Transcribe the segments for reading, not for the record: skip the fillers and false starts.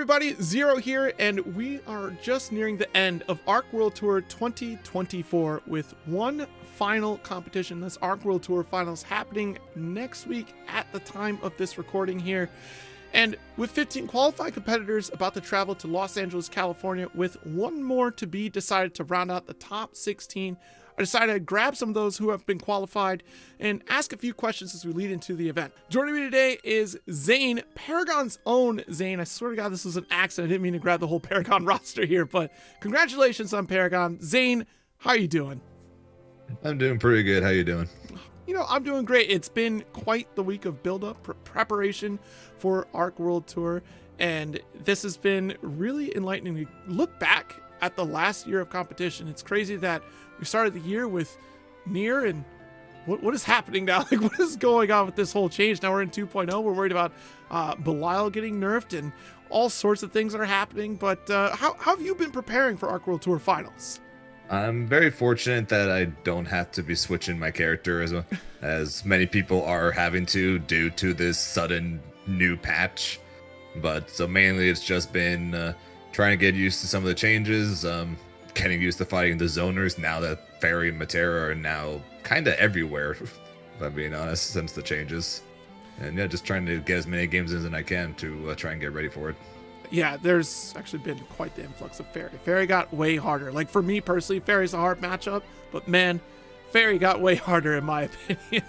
everybody, Zero here, and we are just nearing the end of ARC World Tour 2024 with one final competition. This ARC World Tour Finals happening next week at the time of this recording here. And with 15 qualified competitors about to travel to Los Angeles, California, with one more to be decided to round out the top 16, I decided to grab some of those who have been qualified and ask a few questions as we lead into the event. Joining me today is Zane, Paragon's own Zane. I swear to God, this was an accident. I didn't mean to grab the whole Paragon roster here, but congratulations on Paragon. Zane, how are you doing? I'm doing pretty good. How you doing? You know, I'm doing great. It's been quite the week of build-up, preparation for ARC World Tour, and this has been really enlightening to look back at the last year of competition. It's crazy that we started the year with Nier, and what is happening now? Like, what is going on with this whole change? Now we're in 2.0. We're worried about Belial getting nerfed and all sorts of things are happening. But how have you been preparing for ARC World Tour Finals? I'm very fortunate that I don't have to be switching my character as many people are having to due to this sudden new patch. But so mainly it's just been trying to get used to some of the changes, getting used to fighting the zoners now that Fairy and Matera are now kind of everywhere, if I'm being honest, since the changes. And yeah, just trying to get as many games in as I can to try and get ready for it. Yeah, there's actually been quite the influx of Fairy. Fairy got way harder. Like, for me personally, Fairy's a hard matchup, but man, Fairy got way harder in my opinion.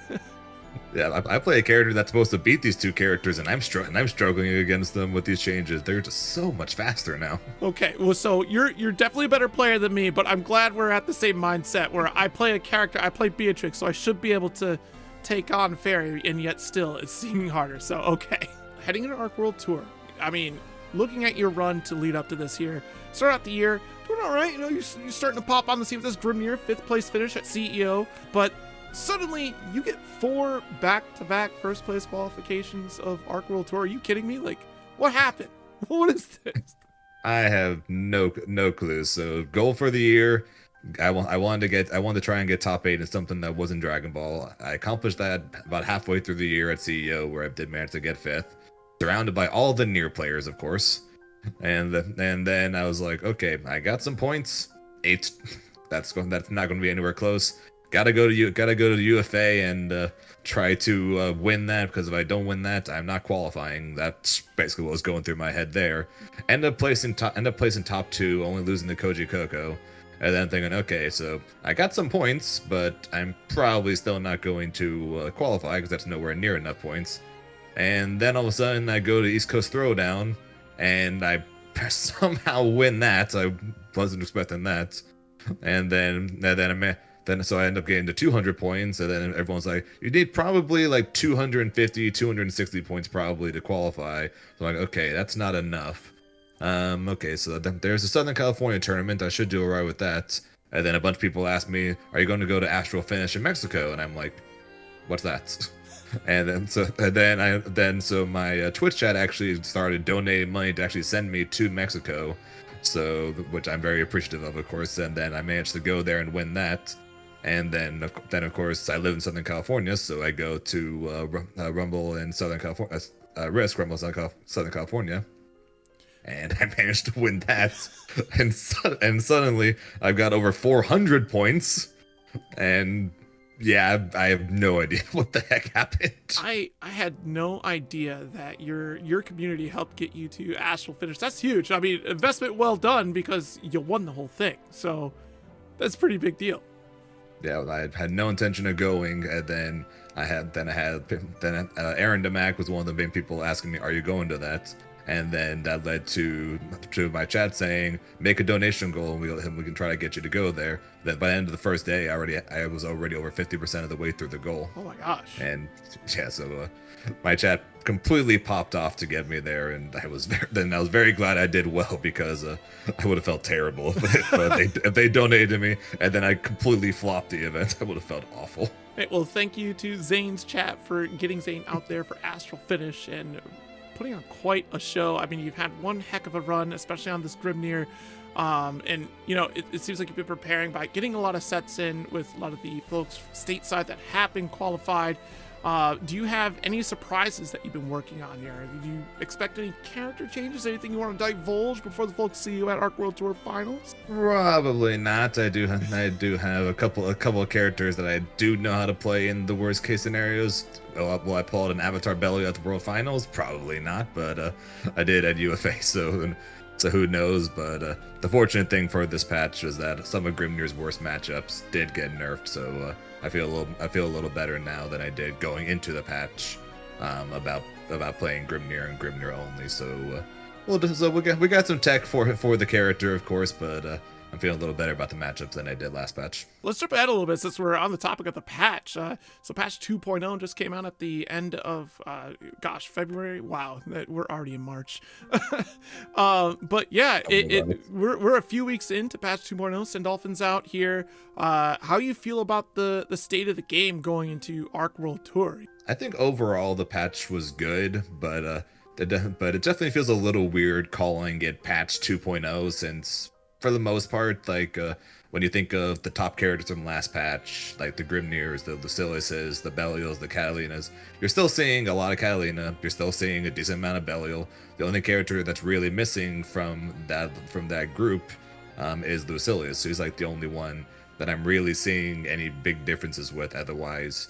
Yeah, I play a character that's supposed to beat these two characters, and I'm struggling against them with these changes. They're just so much faster now. Okay, well, so you're definitely a better player than me, but I'm glad we're at the same mindset where I play a character, I play Beatrix, so I should be able to take on Fairy, and yet still it's seeming harder. So, okay. Heading into ARC World Tour, I mean, looking at your run to lead up to this year, start out the year doing all right. You know, you're starting to pop on the scene with this Grimnir 5th place finish at CEO, but suddenly you get 4 back-to-back first place qualifications of ARC World Tour. Are you kidding me? Like, what happened? What is this? I have no clue. So goal for the year, I wanted to try and get top 8 in something that wasn't Dragon Ball. I accomplished that about halfway through the year at CEO, where I did manage to get 5th. Surrounded by all the Nier players, of course, and then I was like, okay, I got some points, 8. That's not going to be anywhere close. Gotta go to UFA and try to win that, because if I don't win that, I'm not qualifying. That's basically what was going through my head there. End up placing top 2, only losing to Koji Koko, and then thinking, okay, so I got some points, but I'm probably still not going to qualify because that's nowhere near enough points. And then all of a sudden I go to East Coast Throwdown and I somehow win that. I wasn't expecting that. And then so I end up getting to 200 points, and then everyone's like, you need probably like 250, 260 points probably to qualify. So I'm like, okay, that's not enough. Okay, so there's a Southern California tournament. I should do alright with that. And then a bunch of people ask me, are you going to go to Astral Finish in Mexico? And I'm like, what's that? And then so my Twitch chat actually started donating money to actually send me to Mexico, so which I'm very appreciative of course. And then I managed to go there and win that. And then of course I live in Southern California, so I go to Rumble in Southern California, Risk Rumble Southern California, and I managed to win that. and suddenly I've got over 400 points, and yeah, I have no idea what the heck happened. I had no idea that your community helped get you to Astral Finish. That's huge. I mean, investment well done, because you won the whole thing. So that's a pretty big deal. Yeah, I had no intention of going, and then Aaron DeMac was one of the main people asking me, "Are you going to that?" And then that led to my chat saying, make a donation goal and we can try to get you to go there. Then by the end of the first day, I was already over 50% of the way through the goal. Oh my gosh. And yeah, so my chat completely popped off to get me there, and I was very glad I did well, because I would have felt terrible if they donated to me and then I completely flopped the event. I would have felt awful. Hey, well, thank you to Zane's chat for getting Zane out there for Astral Finish and putting on quite a show. I mean, you've had one heck of a run, especially on this Grimnir. And, you know, it seems like you've been preparing by getting a lot of sets in with a lot of the folks stateside that have been qualified. Do you have any surprises that you've been working on here? Do you expect any character changes? Anything you want to divulge before the folks see you at Arc World Tour Finals? Probably not. I do have a couple of characters that I do know how to play in the worst case scenarios. Will I pull out an Avatar Belly at the World Finals? Probably not, but I did at UFA, so who knows. But the fortunate thing for this patch is that some of Grimnir's worst matchups did get nerfed, so I feel a little better now than I did going into the patch about playing Grimnir and Grimnir only. So we got some tech for the character, of course, but I'm feeling a little better about the matchups than I did last patch. Let's jump ahead a little bit since we're on the topic of the patch. So patch 2.0 just came out at the end of, February. Wow, we're already in March. But yeah, we're a few weeks into patch 2.0. Sandolphin's out here. How you feel about the state of the game going into Arc World Tour? I think overall the patch was good, but it definitely feels a little weird calling it patch 2.0 since, for the most part, like when you think of the top characters from last patch, like the Grimnirs, the Luciliuses, the Belials, the Catalinas, you're still seeing a lot of Catalina. You're still seeing a decent amount of Belial. The only character that's really missing from that group is Lucilius. So he's like the only one that I'm really seeing any big differences with. Otherwise,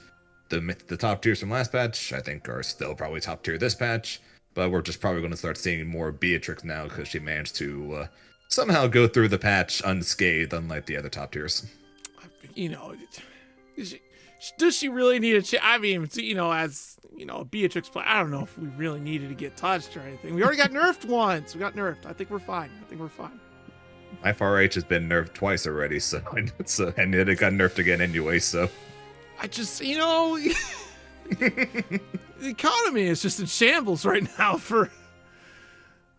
the top tiers from last patch, I think, are still probably top tier this patch. But we're just probably going to start seeing more Beatrix now because she managed to somehow go through the patch unscathed, unlike the other top tiers. Does she really need a I mean, as a Beatrix player, I don't know if we really needed to get touched or anything. We already got nerfed once. We got nerfed. I think we're fine. My FR-H has been nerfed twice already, and it got nerfed again anyway, so. I just, the economy is just in shambles right now for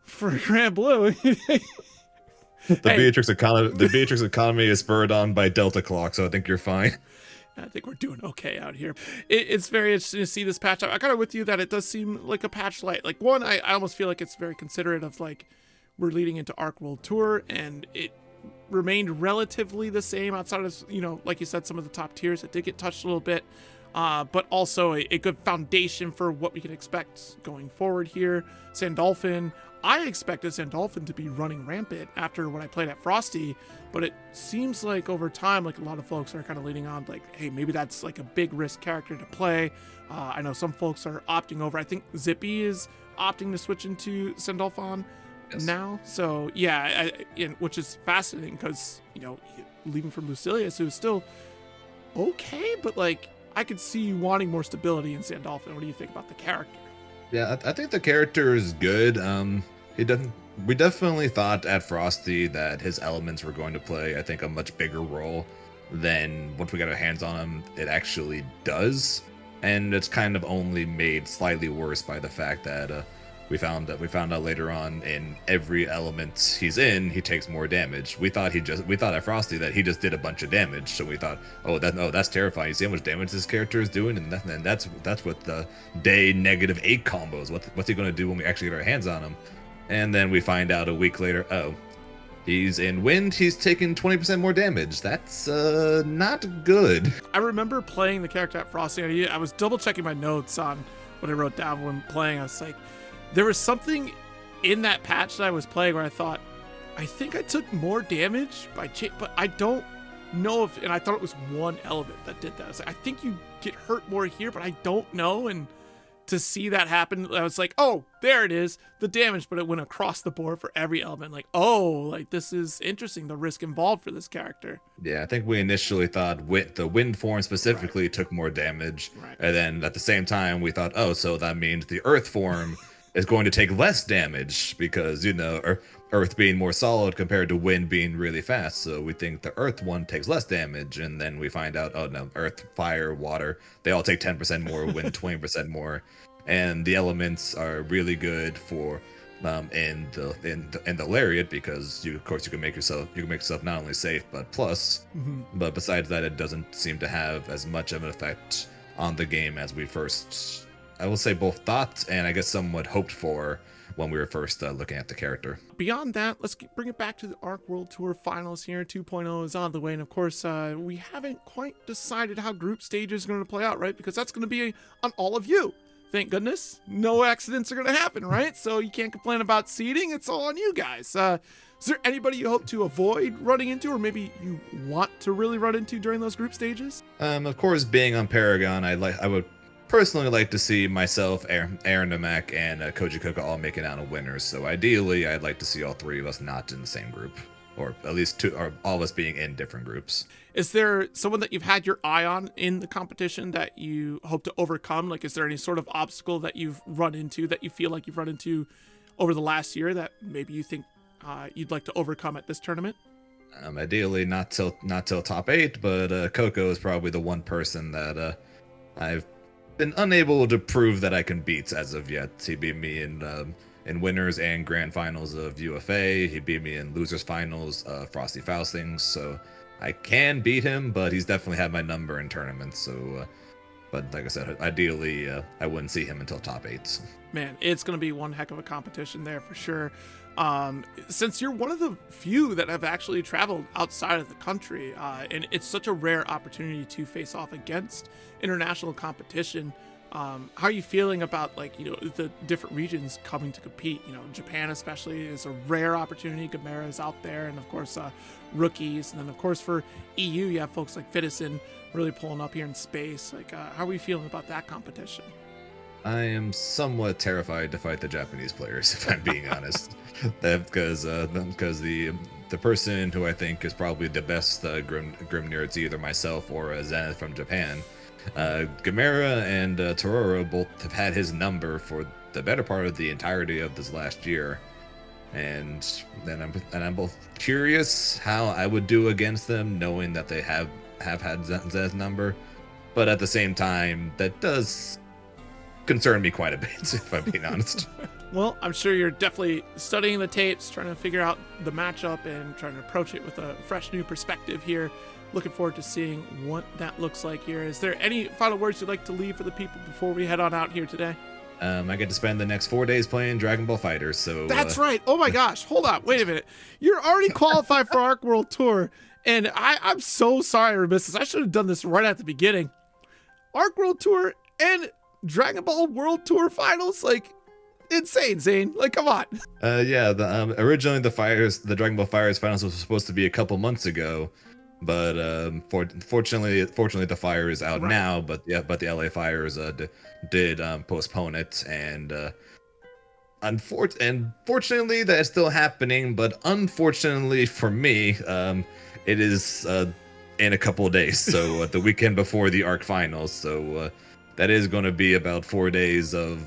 Granblue. The Beatrix economy is spurred on by Delta Clock, so I think you're fine. I think we're doing okay out here. It's very interesting to see this patch. I'm kind of with you that it does seem like a patch light. Like, one, I almost feel like it's very considerate of, like, we're leading into Arc World Tour, and it remained relatively the same outside of, like you said, some of the top tiers. It did get touched a little bit, but also a good foundation for what we can expect going forward here. Sandolphin, I expected Sandolphin to be running rampant after what I played at Frosty, but it seems like over time, like a lot of folks are kind of leaning on, like, hey, maybe that's like a big risk character to play. I know some folks are opting over. I think Zippy is opting to switch into Sandolphin now. So yeah, which is fascinating because, leaving from Lucilius, who's still okay, but like I could see you wanting more stability in Sandolphin. What do you think about the character? Yeah, I think the character is good. We definitely thought at Frosty that his elements were going to play, I think, a much bigger role than once we got our hands on him, it actually does. And it's kind of only made slightly worse by the fact that we found out later on in every element he's in, he takes more damage. We thought at Frosty that he just did a bunch of damage, so we thought, that's terrifying. You see how much damage this character is doing, and that's what the day -8 combos. What's he going to do when we actually get our hands on him? And then we find out a week later, he's in wind, he's taking 20% more damage. That's not good. I remember playing the character at Frosty. I was double checking my notes on what I wrote down when playing. I was like, there was something in that patch that I was playing where I thought, I think I took more damage but I don't know if, and I thought it was one element that did that. I was like, I think you get hurt more here, but I don't know. And to see that happen, I was like, oh, there it is, the damage, but it went across the board for every element. Like, this is interesting, the risk involved for this character. Yeah, I think we initially thought the wind form specifically took more damage, and then at the same time we thought, so that means the earth form is going to take less damage because, earth being more solid compared to wind being really fast. So we think the earth one takes less damage, and then we find out, oh no, earth, fire, water, they all take 10% more, wind 20% more. And the elements are really good for in the lariat because you can make yourself not only safe but plus. But besides that, it doesn't seem to have as much of an effect on the game as we first, I will say, both thought and I guess somewhat hoped for when we were first looking at the character. Beyond that, let's bring it back to the Arc World Tour Finals here. 2.0 is on the way, and of course, we haven't quite decided how group stages are going to play out, right? Because that's going to be on all of you. Thank goodness. No accidents are going to happen, right? So you can't complain about seeding. It's all on you guys. Is there anybody you hope to avoid running into, or maybe you want to really run into during those group stages? Of course, being on Paragon, I would personally like to see myself, Aaron Namak, and Koji Koka all making out as winners. So ideally, I'd like to see all three of us not in the same group, or at least two, or all of us being in different groups. Is there someone that you've had your eye on in the competition that you hope to overcome? Like, is there any sort of obstacle that you've run into that you feel like you've run into over the last year that maybe you think you'd like to overcome at this tournament? Ideally, not till top 8, but Coco is probably the one person that I've been unable to prove that I can beat as of yet. He beat me in winners and grand finals of UFA. He beat me in losers finals of Frosty Faustings. So I can beat him, but he's definitely had my number in tournaments. So, but like I said, ideally, I wouldn't see him until top 8. Man, it's going to be one heck of a competition there for sure. Since you're one of the few that have actually traveled outside of the country, and it's such a rare opportunity to face off against international competition, how are you feeling about, like, you know, the different regions coming to compete? You know, Japan especially is a rare opportunity. Gamera is out there, and of course, rookies. And then of course for EU, you have folks like Fitison really pulling up here in space. Like, how are we feeling about that competition? I am somewhat terrified to fight the Japanese players, if I'm being honest. Because the person who I think is probably the best Grimnir, it's either myself or Zenith from Japan. Gamera and Tororo both have had his number for the better part of the entirety of this last year, and I'm both curious how I would do against them, knowing that they have had Zenith's number, but at the same time, that does concern me quite a bit, if I'm being honest. Well, I'm sure you're definitely studying the tapes, trying to figure out the matchup and trying to approach it with a fresh new perspective here. Looking forward to seeing what that looks like here. Is there any final words you'd like to leave for the people before we head on out here today? I get to spend the next 4 days playing Dragon Ball FighterZ, so... That's right. Oh my gosh. Hold on. Wait a minute. You're already qualified for Arc World Tour, and I'm so sorry I missed this. I should have done this right at the beginning. Arc World Tour and Dragon Ball World Tour Finals? Like, insane, Zane. Like, come on. Yeah, originally the Dragon Ball FighterZ Finals was supposed to be a couple months ago, but fortunately the Fire is out now. But the LA Fires did postpone it, and fortunately that is still happening. But unfortunately for me, it is in a couple of days, so the weekend before the Arc Finals. So that is going to be about 4 days of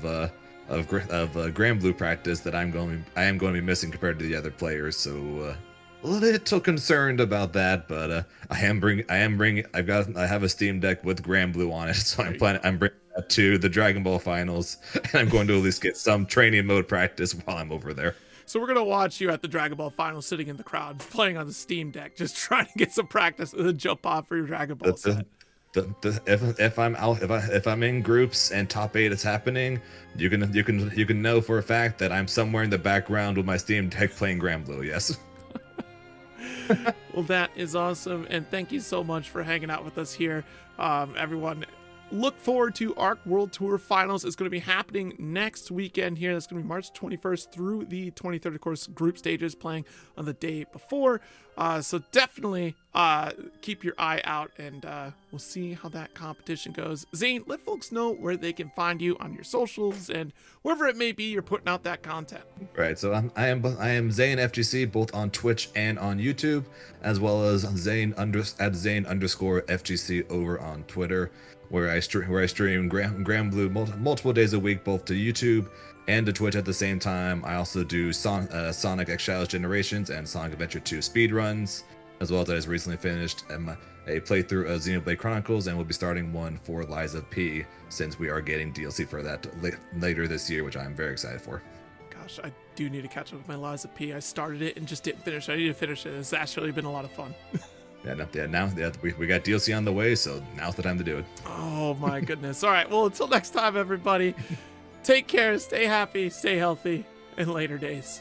Granblue practice that I am going to be missing compared to the other players. So a little concerned about that, but I have a Steam Deck with Granblue on it, so I'm bringing that to the Dragon Ball Finals, and I'm going to at least get some training mode practice while I'm over there. So we're gonna watch you at the Dragon Ball Finals, sitting in the crowd, playing on the Steam Deck, just trying to get some practice and then jump off for your Dragon Ball set. If I'm in groups and top 8 is happening, you can know for a fact that I'm somewhere in the background with my Steam Deck playing Granblue. Yes. Well, that is awesome, and thank you so much for hanging out with us here, everyone. Look forward to Arc World Tour Finals. It's going to be happening next weekend here. That's going to be March 21st through the 23rd, of course, group stages playing on the day before. So definitely keep your eye out, and we'll see how that competition goes. Zane, let folks know where they can find you on your socials and wherever it may be you're putting out that content. Right. So I am Zane FGC both on Twitch and on YouTube, as well as Zane _ FGC over on Twitter, where I stream Granblue multiple days a week, both to YouTube and to Twitch at the same time. I also do Sonic X Shadows Generations and Sonic Adventure 2 speedruns, as well as I just recently finished a playthrough of Xenoblade Chronicles, and we'll be starting one for Liza P, since we are getting DLC for that later this year, which I'm very excited for. Gosh, I do need to catch up with my Liza P. I started it and just didn't finish. I need to finish it. It's actually been a lot of fun. Now we got DLC on the way, so now's the time to do it. Oh my goodness. All right, well, until next time, everybody, take care, stay happy, stay healthy, in later days.